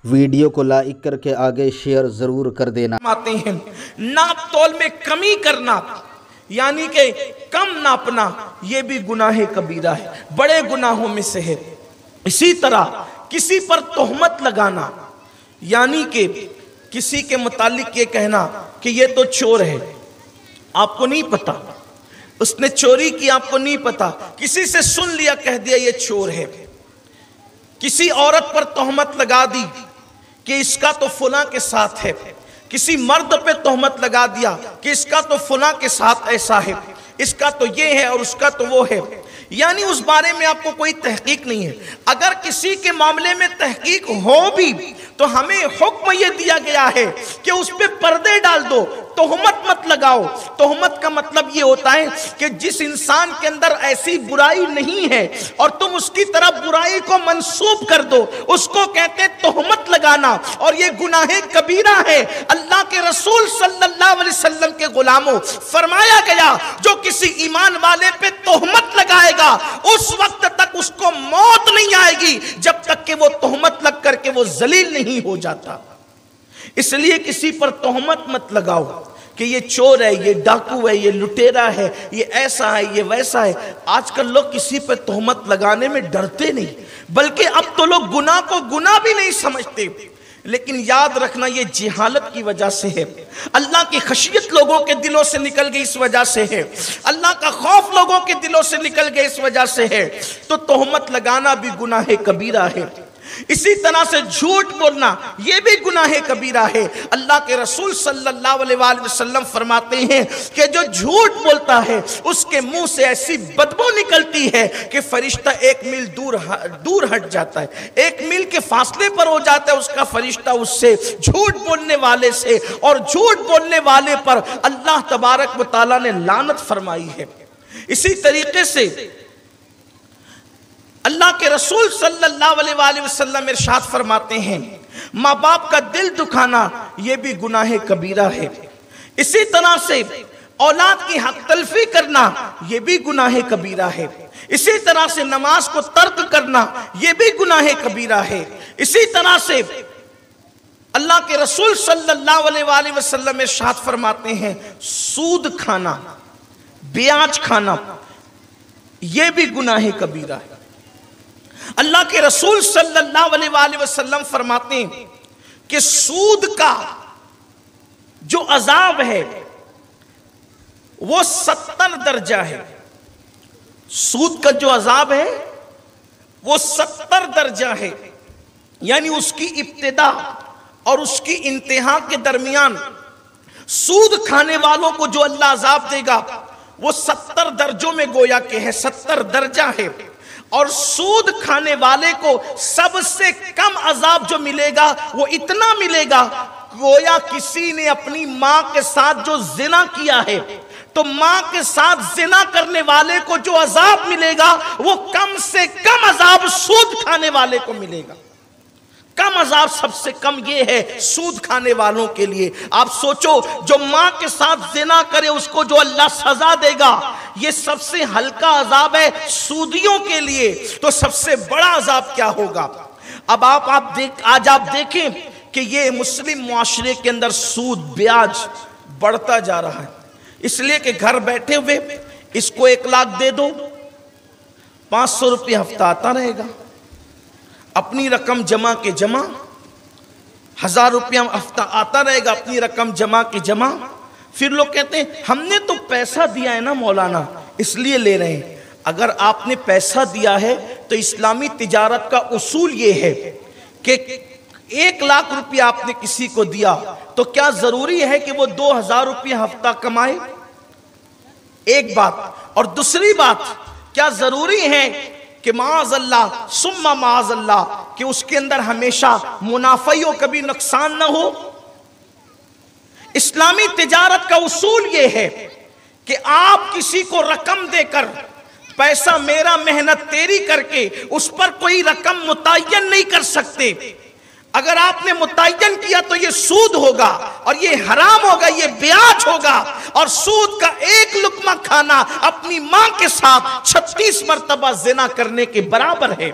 Video کو like کر کے آگے شیئر ضرور کر دینا۔ آتے ہیں ناپ تول میں کمی کرنا، یعنی کہ کم ناپنا، یہ بھی گناہ کبیرہ ہے، بڑے گناہوں میں سے ہے۔ اسی طرح کسی پر تہمت لگانا، یعنی کہ کسی کے متعلق یہ کہنا کہ یہ تو چور ہے، آپ کو نہیں پتا، اس نے چوری کی، آپ کو نہیں پتا، کسی سے سن لیا، کہہ دیا یہ چور ہے۔ کسی عورت پر تہمت لگا دی کہ اس کا تو فلاں کے ساتھ ہے، کسی مرد پہ تہمت لگا دیا کہ اس کا تو فلاں کے ساتھ ایسا ہے، اس کا تو یہ ہے اور اس کا تو وہ ہے، یعنی اس بارے میں آپ کو کوئی تحقیق نہیں ہے۔ اگر کسی کے معاملے میں تحقیق ہو بھی تو ہمیں حکم یہ دیا گیا ہے کہ اس پہ پردے ڈال دو، تہمت مت لگاؤ۔ تہمت کا مطلب یہ ہوتا ہے کہ جس انسان کے اندر ایسی برائی نہیں ہے اور تم اس کی طرف برائی کو منسوب کر دو، اس کو کہتے ہیں تہمت لگانا، اور یہ گناہ کبیرہ ہے۔ اللہ کے رسول صلی اللہ علیہ وسلم کے غلاموں، فرمایا گیا جو کسی ایمان والے پہ تہمت لگائے گا اس وقت تک اس کو موت نہیں آئے گی جب تک کہ وہ تہمت لگ کر کے وہ ذلیل نہیں ہو جاتا۔ اس لیے کسی پر تہمت مت لگاؤ کہ یہ چور ہے، یہ ڈاکو ہے، یہ لٹیرا ہے، یہ ایسا ہے، یہ ویسا ہے۔ آج کل لوگ کسی پر تہمت لگانے میں ڈرتے نہیں، بلکہ اب تو لوگ گناہ کو گناہ بھی نہیں سمجھتے۔ لیکن یاد رکھنا یہ جہالت کی وجہ سے ہے، اللہ کی خشیت لوگوں کے دلوں سے نکل گئی اس وجہ سے ہے، اللہ کا خوف لوگوں کے دلوں سے نکل گئی اس وجہ سے ہے۔ تو تہمت لگانا بھی گناہ کبیرہ ہے۔ اسی طرح سے جھوٹ بولنا یہ بھی گناہ کبیرہ ہے۔ اللہ کے رسول صلی اللہ علیہ وآلہ وسلم فرماتے ہیں کہ جو جھوٹ بولتا ہے اس کے منہ سے ایسی بدبو نکلتی ہے کہ فرشتہ 1 میل دور ہٹ جاتا ہے، 1 میل کے فاصلے پر ہو جاتا ہے اس کا فرشتہ اس سے، جھوٹ بولنے والے سے، اور جھوٹ بولنے والے پر اللہ تبارک و تعالیٰ نے لعنت فرمائی ہے۔ اسی طریقے سے اللہ کے رسول صلی اللہ علیہ وآلہ وسلم ارشاد فرماتے ہیں ماں باپ کا دل دکھانا یہ بھی گناہ کبیرہ ہے۔ اسی طرح سے اولاد کی حق تلفی کرنا یہ بھی گناہ کبیرہ ہے۔ اسی طرح سے نماز کو ترک کرنا یہ بھی گناہ کبیرہ ہے۔ اسی طرح سے اللہ کے رسول صلی اللہ علیہ وآلہ وسلم ارشاد فرماتے ہیں سود کھانا، بیاج کھانا یہ بھی گناہ کبیرہ ہے۔ اللہ کے رسول صلی اللہ علیہ وآلہ وسلم فرماتے ہیں کہ سود کا جو عذاب ہے وہ 70 درجہ ہے۔ سود کا جو عذاب ہے وہ 70 درجہ ہے، یعنی اس کی ابتدا اور اس کی انتہا کے درمیان سود کھانے والوں کو جو اللہ عذاب دے گا وہ 70 درجوں میں گویا کہ ہے، 70 درجہ ہے۔ اور سود کھانے والے کو سب سے کم عذاب جو ملے گا وہ اتنا ملے گا گویا کسی نے اپنی ماں کے ساتھ جو زنا کیا ہے، تو ماں کے ساتھ زنا کرنے والے کو جو عذاب ملے گا وہ کم سے کم عذاب سود کھانے والے کو ملے گا۔ کم عذاب سب سے کم یہ ہے سود کھانے والوں کے لیے۔ آپ سوچو جو ماں کے ساتھ زنا کرے اس کو جو اللہ سزا دے گا یہ سب سے ہلکا عذاب ہے سودیوں کے لیے، تو سب سے بڑا عذاب کیا ہوگا؟ اب آج آپ دیکھیں کہ یہ مسلم معاشرے کے اندر سود بیاج بڑھتا جا رہا ہے، اس لیے کہ گھر بیٹھے ہوئے اس کو 1 لاکھ دے دو، 500 روپے ہفتہ آتا رہے گا، اپنی رقم جمع کے جمع، 1000 روپیہ ہفتہ آتا رہے گا، اپنی رقم جمع کے جمع۔ پھر لوگ کہتے ہیں ہم نے تو پیسہ دیا ہے نا مولانا اس لیے لے رہے ہیں۔ اگر آپ نے پیسہ دیا ہے تو اسلامی تجارت کا اصول یہ ہے کہ 1 لاکھ روپیہ آپ نے کسی کو دیا تو کیا ضروری ہے کہ وہ 2000 روپیہ ہفتہ کمائے؟ ایک بات، اور دوسری بات کیا ضروری ہے کہ معاذ اللہ ثم معاذ اللہ کہ اس کے اندر ہمیشہ منافع ہو، کبھی نقصان نہ ہو؟ اسلامی تجارت کا اصول یہ ہے کہ آپ کسی کو رقم دے کر، پیسہ میرا محنت تیری کر کے اس پر کوئی رقم متعین نہیں کر سکتے۔ اگر آپ نے متعین کیا تو یہ سود ہوگا اور یہ حرام ہوگا، یہ بیاج ہوگا، اور سود کا 1 لقمہ کھانا اپنی ماں کے ساتھ 36 مرتبہ زنا کرنے کے برابر ہے۔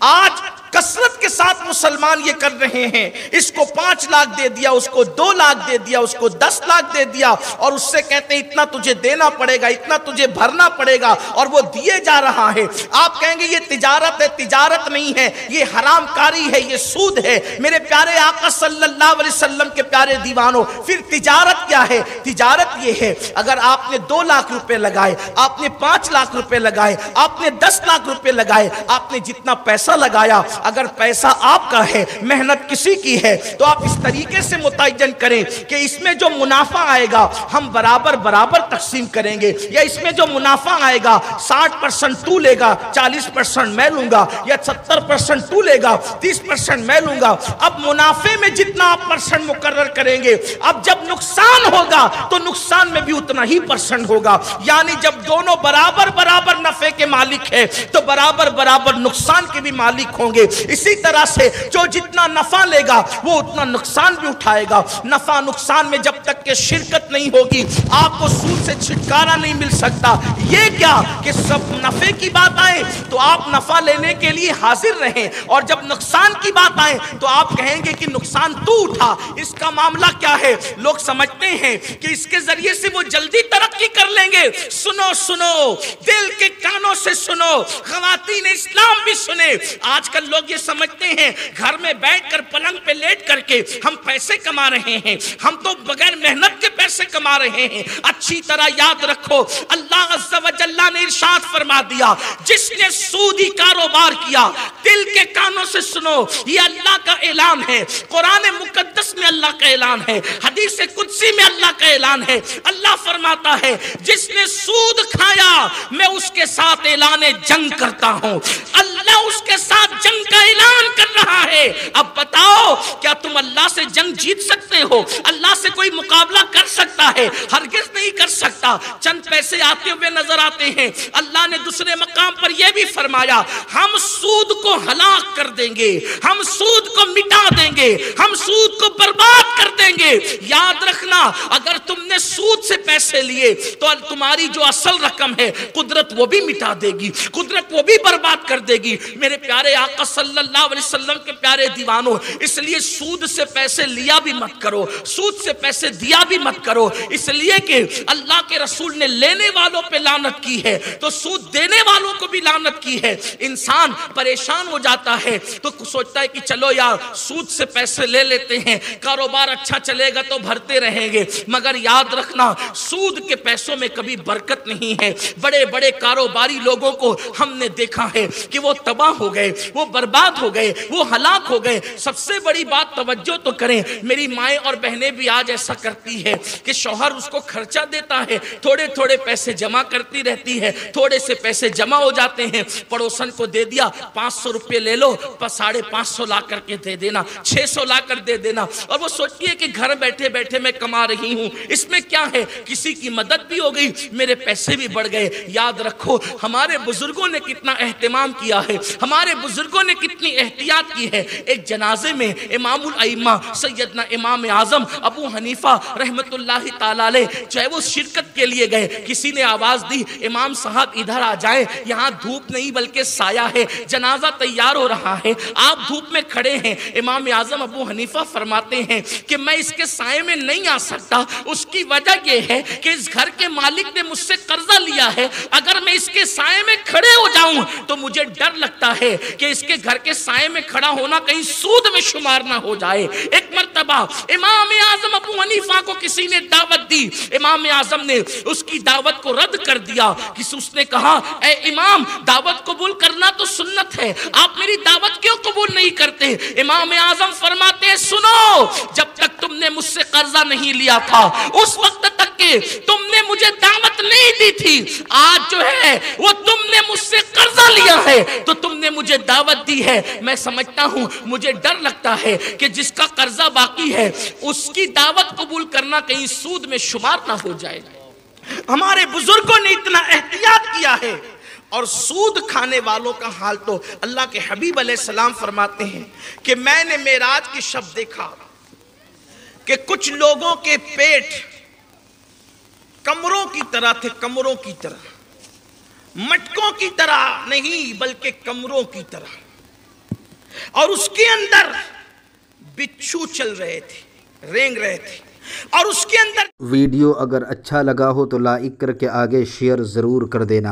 آج कसरत के साथ मुसलमान ये कर रहे हैं, इसको 5 लाख दे दिया, उसको 2 लाख दे दिया, उसको 10 लाख दे दिया, और उससे कहते हैं इतना तुझे देना पड़ेगा, इतना तुझे भरना पड़ेगा, और वो दिए जा रहा है। आप कहेंगे ये तिजारत है, तिजारत नहीं है, ये हरामकारी है, ये सूद है। मेरे प्यारे आका सल्लल्लाहु अलैहि वसल्लम के प्यारे दीवानों, फिर तिजारत क्या है? तिजारत ये है, अगर आपने 2 लाख रुपए लगाए, आपने 5 लाख रुपए लगाए, आपने 10 लाख रुपए लगाए, आपने जितना पैसा लगाया, अगर पैसा आपका है, मेहनत किसी की है, तो आप इस तरीके से मुतय्यन करें कि इसमें जो मुनाफा आएगा हम बराबर बराबर तकसीम करेंगे, या इसमें जो मुनाफा आएगा 60% तू लेगा, 40% मैं लूंगा, या 70% तू लेगा, 30% मैं लूंगा। अब मुनाफे में जितना आप परसेंट मुकर्रर करेंगे, अब जब नुकसान होगा तो नुकसान में भी उतना ही परसेंट होगा। यानी जब दोनों बराबर बराबर नफे के मालिक है तो बराबर बराबर नुकसान के भी मालिक होंगे। इसी तरह से जो जितना नफा लेगा वो उतना नुकसान भी उठाएगा। नफा नुकसान में जब तक के शिरकत नहीं होगी आपको सूद से छुटकारा नहीं मिल सकता। ये क्या कि सब नफे की बात आए तो आप नफा लेने के लिए हाजिर रहें, और जब नुकसान की बात आए तो आप कहेंगे कि नुकसान तू उठा। इसका मामला क्या है? लोग समझते हैं कि इसके जरिए से वो जल्दी तरक्की कर लेंगे। सुनो सुनो, दिल के कानों से सुनो, ख़वातीन इस्लाम भी सुने। आजकल लोग ये समझते हैं घर में बैठकर पलंग पे लेट करके हम पैसे कमा रहे हैं, हम तो बगैर मेहनत के पैसे कमा रहे हैं। अच्छी तरह याद रखो, अल्लाह अज़्ज़ा व जल्ला ने इरशाद फरमा दिया, जिसने सूदी कारोबार किया, दिल के कानों से सुनो, ये अल्लाह का ऐलान है। कुरान मुकद्दस में अल्लाह का ऐलान है, हदीस कुदसी में अल्लाह का ऐलान है। अल्लाह फरमाता है, जिसने सूद खाया मैं उसके साथ ऐलान जंग करता हूं। अल्लाह उसके साथ जंग का ऐलान कर रहा है। अब बताओ, क्या तुम अल्लाह से जंग जीत सकते हो? अल्लाह से कोई मुकाबला कर सकता है? हरगिज़ नहीं कर सकता। चंद पैसे आते हुए नजर आते हैं। अल्लाह ने दूसरे मकाम पर यह भी फरमाया, हम सूद को हलाक कर देंगे, हम सूद को मिटा देंगे, हम सूद को बर्बाद कर देंगे। याद रखना, अगर तुमने सूद से पैसे लिए तो तुम्हारी जो असल रकम है कुदरत वो भी मिटा देगी, कुदरत वो भी बर्बाद कर देगी। मेरे प्यारे आका सल्लल्लाहु अलैहि वसल्लम के प्यारे दीवानों, इसलिए सूद से पैसे लिया भी मत करो, सूद से पैसे दिया भी मत करो। इसलिए कि अल्लाह के रसूल ने लेने वालों पे लानत की है तो सूद देने वालों को भी लानत की है। इंसान परेशान हो जाता है तो सोचता है कि चलो यार सूद से पैसे ले लेते हैं, कारोबार अच्छा चलेगा तो भरते रहेंगे। मगर याद रखना, सूद के पैसों में कभी बरकत नहीं है। बड़े बड़े कारोबारी लोगों को हमने देखा है कि वो तबाह हो गए, वो बर्बाद हो गए, वो हलाक हो गए। सबसे बड़ी बात तवज्जो तो करें, मेरी माएँ और बहनें भी आज ऐसा करती है कि शौहर उसको खर्चा देता है, थोड़े थोड़े पैसे जमा करती रहती है, थोड़े से पैसे जमा हो जाते हैं, पड़ोसन को दे दिया, 500 रुपये ले लो, 550 ला करके दे देना, 600 ला कर दे देना, और वो सोचती है कि घर बैठे बैठे मैं कमा रही हूँ, इसमें क्या है, किसी की मदद भी हो गई, मेरे पैसे भी बढ़ गए। याद रखो, हमारे बुजुर्गों ने कितना एहतमाम किया है, हमारे बुजुर्गों ने कितनी एहतियात की है। एक जनाजे में इमामुल अइम्मा सैयदना इमाम आजम अबू हनीफा रहमतुल्लाहि ताला अलैह चाहे वो शिरकत के लिए गए, किसी ने आवाज दी, इमाम साहब इधर आ जाएं, यहाँ धूप नहीं बल्कि साया है, जनाजा तैयार हो रहा है, आप धूप में खड़े हैं। इमाम आजम अबू हनीफा फरमाते हैं कि मैं इसके साए में नहीं आ सकता। उसकी वजह यह है कि इस घर के मालिक ने मुझसे कर्जा लिया है, अगर मैं इसके साए में खड़े हो जाऊं तो मुझे डर लगता है कि इसके घर के साए में खड़ा होना कहीं सूद में शुमार ना हो जाए। एक मर्तबा इमाम आजम अबू हनीफा को किसी ने दावत दी, इमाम आजम ने उसकी दावत को रद्द कर दिया। किसी उसने कहा, ए इमाम, दावत कबूल करना तो सुन्नत है, आप मेरी दावत क्यों कबूल नहीं करते? इमाम आजम फरमाते हैं, सुनो, जब तक तुमने मुझसे कर्जा नहीं लिया था उस वक्त तक के तुमने मुझे दावत नहीं दी थी। आज जो है वो तुमने मुझसे कर्जा लिया है तो तुमने मुझे दावत दी है। मैं समझता हूं, मुझे डर लगता है कि जिसका कर्जा बाकी है उसकी दावत कबूल करना कहीं सूद में शुमार ना हो जाए। हमारे बुजुर्गों ने इतना एहतियात किया है, और सूद खाने वालों का हाल तो अल्लाह के हबीब अलैहिस्सलाम फरमाते हैं कि मैंने मेराज की शब देखा कि कुछ लोगों के पेट कमरों की तरह थे, कमरों की तरह, मटकों की तरह नहीं बल्कि कमरों की तरह। اور اس کے اندر بچھو چل رہے تھے، رینگ رہے تھے، اور اس کے اندر ویڈیو اگر اچھا لگا ہو تو لائک کر کے آگے شیئر ضرور کر دینا۔